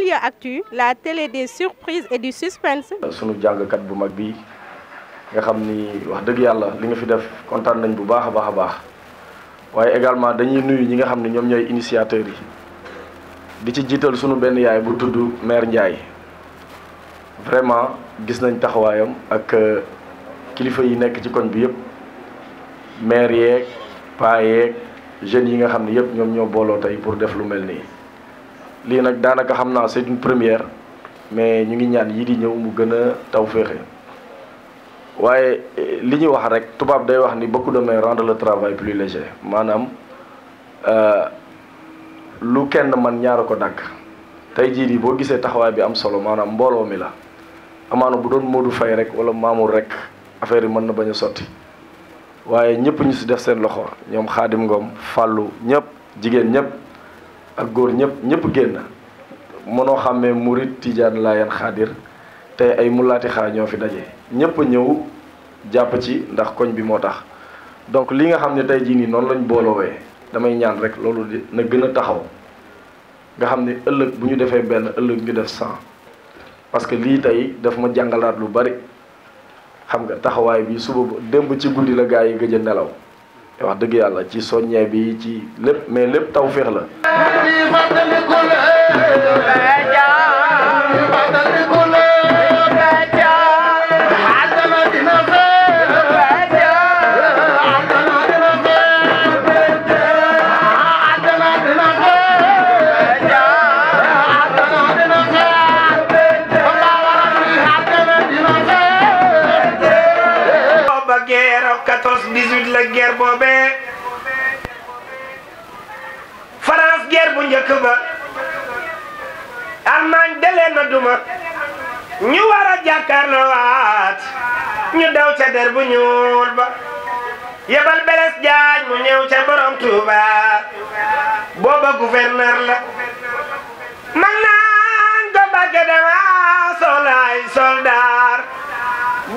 Afia Actu, la télé des surprises et du suspense. sunu jàngkat bu mag bi nga xam ni wax dëgg yàlla li nga fi def kontaan nañ bu baax a baax a baax waaye également dañuy nuyu ñi nga xam ne ñoom ñooy initiateurs yi di ci jiital sunu benn yaay bu tudd Mère Ndiaye vraiment gis nañ taxawaayam ak kilifa yi nekk ci koñ bi yëpp maire yeeg paa yeeg jeunes yi nga xam ne yëpp ñoom ñoo booloo tey pour def lu mel nii. lii nag daanaka xam naa c'est une première mais ñu ngi ñaan yi di ñëw mu gën a taw féexe waaye li ñuy wax rek tubaab day wax ni beaucoup de mains rendent le travail plus léger maanaam lu kenn man ñaara ko dàkk tey jii boo gisee taxawaay bi am solo maanaam mbooloo mi la amaana bu doon Modou Faye rek wala Mamour rek affaire yi mën na bañ a sotti waaye ñëpp ñu si def seen loxo ñoom Xaadim Ngom Fallou ñëpp jigéen ñëpp ak góor ñëpp génn mënoo xàmmee Murit Tijaan Laayeen Xaadir tey ay mulaati xaa ñoo fi daje ñëpp ñëw jàpp ci ndax koñ bi moo tax donc li nga xam ne tey jii nii noonu lañ booloowee damay ñaan rek loolu na gën a taxaw nga xam ne ëllëg bu ñu defee benn ëllëg ñu def 100 parce que lii tey daf ma jàngalaat lu bari xam nga taxawaay bi suba démb ci guddi la gaa yi gëj a nelaw te wax dëgg yàlla ci soññee bi ci lépp mais lépp taw féex la. la guerre boobee France guerre bu njëkk ba Allemagne dalee na duma ñu war a jàkkaarloo waat ñu daw ca der bu ñuul ba yebal Blaise Diagne mu ñëw ca borom Touba booba gouverneur la mag naan ko Mbàkke dama soxlaay soldaar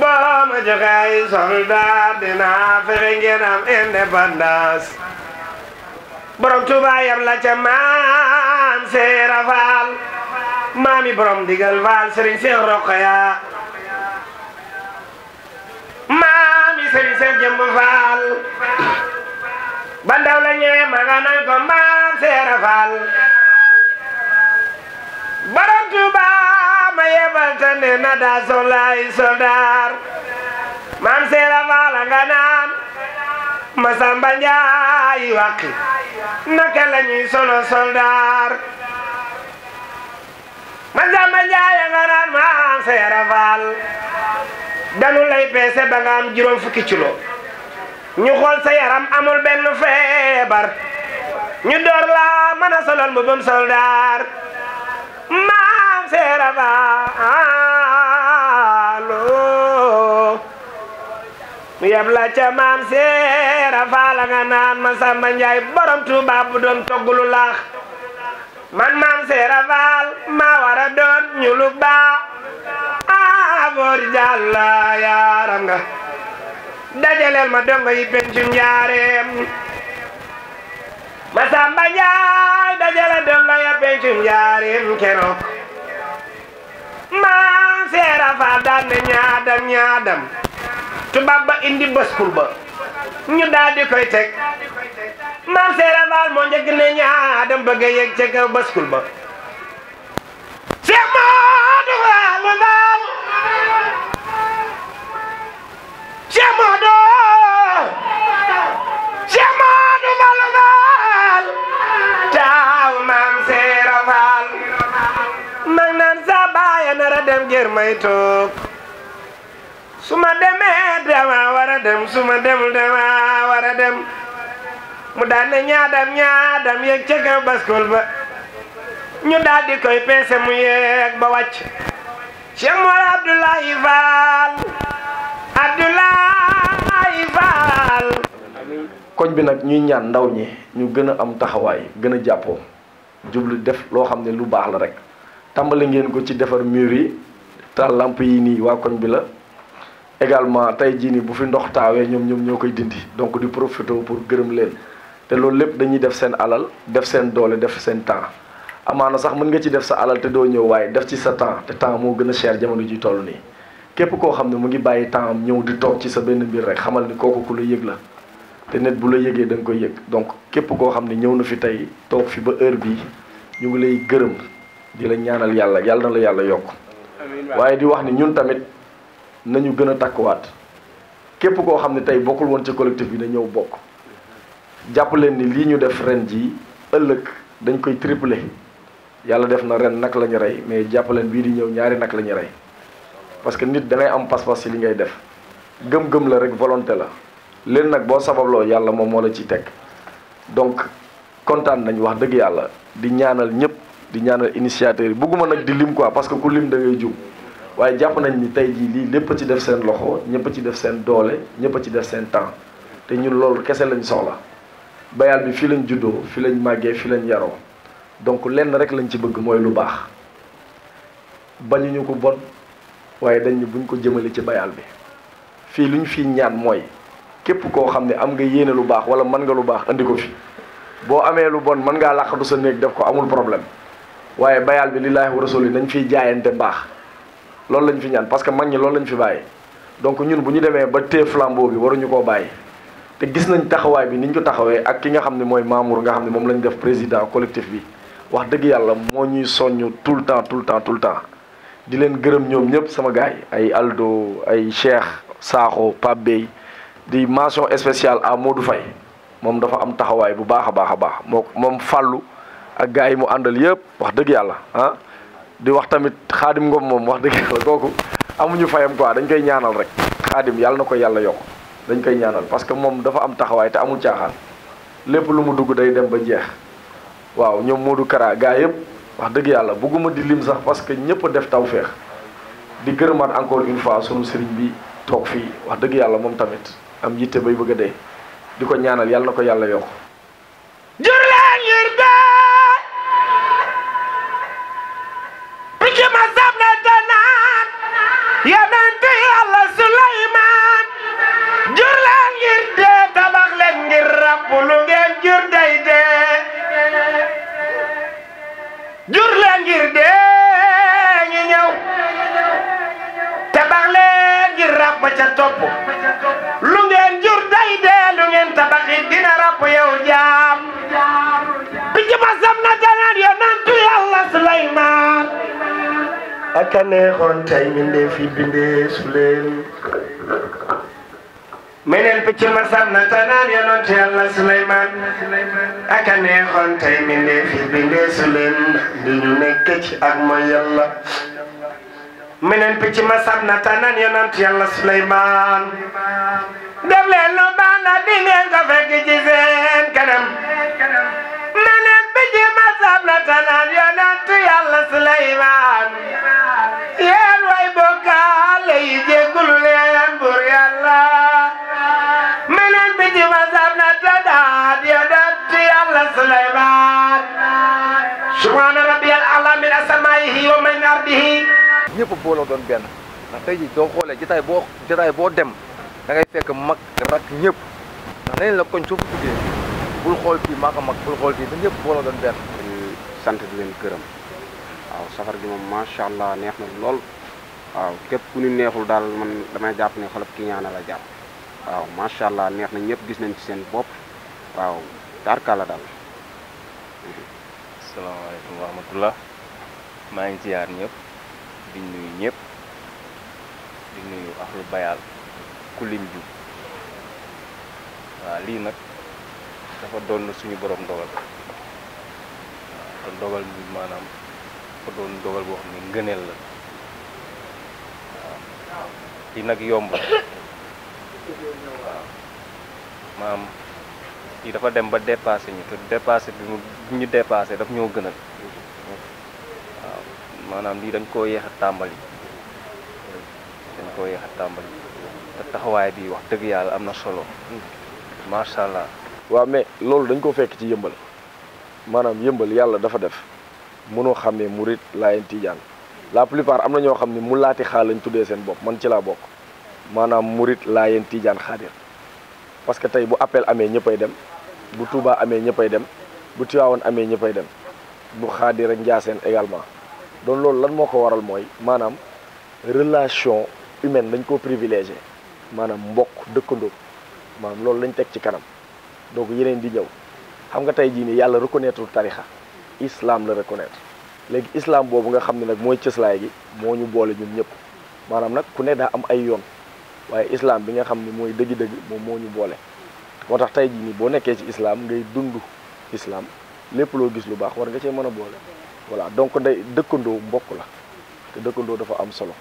boo ma joxe ay soldat dinaa fexe ngeen am indépendance borom Touba yab la ca maam Seera Faal maami borom digal Faal Serigne Cheikh Rokhaya maami Serigne Cheikh Jëmb Faal ba ndaw la ñëwee ma nga naan ko maam Seera Faal borom Touba ma yebal te ne na daa soxlaay soldaar maam Seera Faal nga naan Masamba Njaay wàqi naka la ñuy solo soldaar Masamba Njaay nga naan maam Seera Faal danu lay peese ba nga am juróom fukki kilo ñu xool sa yaram amul benn feebar ñu door la mën a solal mbubum soldaar maam Seera Faal mu yeb la ca maam Seera Faal nga naan Masamba Njaay borom Tuuba bu doon togg lu laax man maam Seera Faal maa war a doon ñu lu baax boori Jàlla yaaram nga dajaleel ma dongo yi pencum njaareem Masamba Njaay dajale dongo ya pencum njaareem keroog maam Seera Faal daan ne ñaadam tubaab ba indi baskul ba ñu daal di koy teg maam Seera Faal moo njëkk ne ñaadam bëgg a yegg ca kaw baskul ba Cheikh Modou Fall Fall Cheikh Modou Fall Fall taaw maam Seera Faal mag naan sa baaya nara dem ngir may toog su ma demee dama war a dem su ma demul dama war a dem mu daan ne ñaadam yegg ca kaw baskul ba ñu daal di koy peese mu yegg ba wàcc Cheikh Mor Abdoulaye Fall koñ bi nag ñuy ñaan ndaw ñi ñu gën a am taxawaay gën a jàppoo jublu def loo xam ne lu baax la rek tàmbali ngeen ko ci defar mur yi taal lamp yi nii waa koñ bi la également tey jii nii bu fi ndox taawee ñoom ñoo koy dindi donc di profité pour gërëm leen te loolu lépp dañuy def seen alal def seen doole def seen temps amaana sax mën nga ci def sa alal te doo ñëw waaye def ci sa temps te temps moo gën a cher jamono ji toll nii képp koo xam ne mu ngi bàyyi temps am ñëw di toog ci sa benn mbir rek xamal ni kooku ku la yëg la te nit bu la yëgee da nga koy yëg donc képp koo xam ne ñëw na fi tey toog fi ba heure bii ñu ngi lay gërëm di la ñaanal yàlla yàlla na la yàlla yokk waaye di wax ni ñun tamit nañu gën a takkuwaat képp koo xam ne tey bokkul woon ci collectif bi na ñëw bokk jàpp leen ni lii ñu def ren jii ëllëg dañ koy tripler yàlla def na ren nag la ñu rey mais jàpp leen bii di ñëw ñaari nag la ñu rey parce que nit da ngay am pas-pas ci li ngay def gëm-gëm la rek volonté la leen nag boo sababloo yàlla moom moo la ciy teg donc kontaan nañ wax dëgg yàlla di ñaanal ñëpp di ñaanal initiateurs yi bëgguma nag di lim quoi parce que ku lim da ngay jum waaye jàpp nañ ni tey jii lii lépp a ci def seen loxo ñëpp a ci def seen doole ñëpp a ci def seen temps te ñun loolu kese lañ soxla bayal bi fii lañ juddoo fii lañ màggee fii lañ yaroo donc lenn rek lañ ci bëgg mooy lu baax bañuñu ko bon waaye dañ ni buñ ko jëmale ci bayal bi fii lu ñu fii ñaan mooy képp koo xam ne am nga yéene lu baax wala mën nga lu baax andi ko fi boo amee lu bon mën ngaa làqatu sa néeg def ko amul problème waaye bayal bi lillaahi wa rasuli nañ fiy jaayante baax loolu lañ fi ñaan parce que mag ñi loolu lañ fi bàyyi donc ñun bu ñu demee ba téye flambeau bi waruñu koo bàyyi te gis nañ taxawaay bi ni ñu ko taxawee ak ki nga xam ne mooy Mamour nga xam ne moom lañ def président collectif bi wax dëgg yàlla moo ñuy soññ tout le temps di leen gërëm ñoom ñëpp sama gaay ay Aldo ay Cheikh Sakho Pape Bey di mention spéciale à Modou Faye moom dafa am taxawaay bu baax a baax moom fàllu ak gars yi mu àndal yëpp wax dëgg yàlla ah di wax tamit xaadim Ngom moom wax dëgg yàlla kooku amuñu fayam quoi dañ koy ñaanal rek xaadim yàlla na ko yàlla yokk dañ koy ñaanal parce que moom dafa am taxawaay te amul caaxaan lépp lu mu dugg day dem ba jeex waaw ñoom Modou Kara gars yëpp wax dëgg yàlla bëgguma di lim sax parce que ñëpp a def tawféex di gërëmaat encore une fois sunu sëriñ bi toog fii wax dëgg yàlla moom tamit am yitte bay bëgg a dee di ko ñaanal yàlla na ko yàlla yokk jur leen ngir dee picc ma sab na danaan yonent yàlla Suleymaan jur leen ngir dee tabax leen ngir ràpp lu ngeen jur day dee jur leen ngir dee ñi ñëw tabax leen ngir ràpp ca topp lu ngeen jur day dee lu ngeen tabaxit dina ràpp yow jaam picc ma sam na danaan yonentu yàlla Suleymaan aka neexoon tey mindee fi bindee su leen meneen picc ma sam na danaan yonentu yàlla Suleymaan aka neexoon tey mindee fi bindee su leen di ñu nekk ci ak mooy yàlla meneen picc ma sam na danaan yonentu yàlla Suleymaan def leen lu baax na di ngeen ko fekk ci seen kanam meneen picc ma sam na danaan yonentu yàlla Suleymaan yéen way bokkaale yi jéggulu leen bur yàlla meneen picc ma sam na danaan yonentu yàlla Suleymaan subhaana rabbiyal a'laa min asamaa'ihi wa min ardihi ñëpp booloo doon benn ndax tey jii doo xoolee jotaay boo dem da ngay fekk mag rak ñëpp ndax nañ la koñ soo fa duggee bul xool kii maa ko mag bul xool kii ba ñëpp booloo doon benn. sant di leen gërëm waaw safar gi moom macha allah neex na lool waaw képp ku ñu neexul daal man damay jàpp ne xolop ki ñaana la jàpp waaw macha allah neex na ñëpp gis nañ ci seen bopp waaw tarkala daal. asalaamaaleykum wa rahmatullah maa ngi ziar ñëpp di nuyu ñëpp di nuyu ahlu bayal ku lim ju waaw lii nag dafa doon suñu borom dogal waaw te dogal bi maanaam dafa doon dogal boo xam ne ngëneel la waaw lii nag yomb waaw maanaam lii dafa dem ba dépassé ñu te dépassé bi ñu dépassé daf ñoo gënal waaw maanaam lii dañ koo yéex a tàmbali te taxawaay bi wax dëgg yàlla am na solo macha allah. waaw mais loolu dañ ko fekk ci yëmbal maanaam yëmbal yàlla dafa def mënoo xamee murit laayeen tijaan la plupart am na ñoo xam ne mu laati xaal lañ tuddee seen bopp man ci laa bokk maanaam murit laayeen tijaan xaadir parce que tey bu appel amee ñëppay dem bu Touba amee ñëppay dem bu Tivaouane amee ñëppay dem bu Xaadira Njaaseen également donc loolu lan moo ko waral mooy maanaam relation humaine dañ koo privilégié maanaam mbokk dëkkandoo maanaam loolu lañ teg ci kanam donc yeneen di ñëw xam nga tey jii nii yàlla reconnaître tarixa islam la reconnaître léegi islam boobu nga xam ne nag mooy cëslaay gi moo ñu boole ñun ñëpp maanaam nag ku ne daa am ay yoon waaye islam bi nga xam ne mooy dëgg-dëgg moom moo ñu boole moo tax tey jii nii boo nekkee ci islam ngay dund islam lépp loo gis lu baax war nga cee mën a boole voilà donc day dëkkandoo mbokk la te dëkkandoo dafa am solo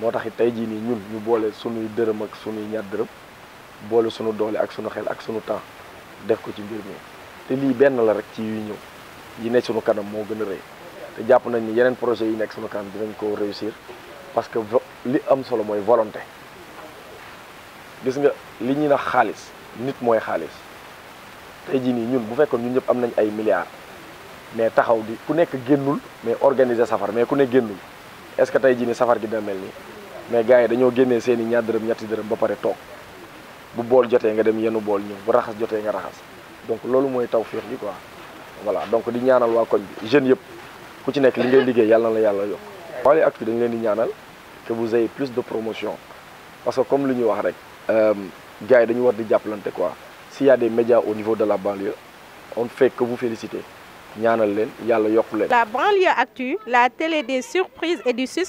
moo tax it tey jii nii ñun ñu boole sunuy dërëm ak sunuy ñaar dërëm boole sunu doole ak sunu xel ak sunu temps def ko ci mbir mi te lii benn la rek ci yuy ñëw yi nekk sunu kanam moo gën a rëy te jàpp nañ ni yeneen projet yi nekk sunu kanam dinañ ko réussir parce que li am solo mooy volonté gis nga li ñuy nax xaalis nit mooy xaalis tey jii nii ñun bu fekkoon ñun ñëpp am nañ ay milliards mais taxaw di ku nekk génnul mais organiser safar mais ku ne génnul est-ce que tey jii nii safar gi dina mel nii mais gars yi dañoo génnee seen i ñaar dërëm ñetti dërëm ba pare toog bu bool jotee nga dem yenu bool ñëw bu raxas jotee nga raxas donc loolu mooy tawfeex bi quoi voilà donc di ñaanal waa koñ bi jeunes yëpp ku ci nekk li ngay liggéey yàlla na la yàlla yokk Walyaactu dañ leen di ñaanal que vous ayez plus de promotion parce que comme li ñuy wax rek gars yi dañu war di jàppalante quoi s'il y a des médias au niveau de la banlieue on ne fait que vous féliciter ñaanal leen yàlla yokku leen. La Banlieue Actu, la télé des surprises et du suspense.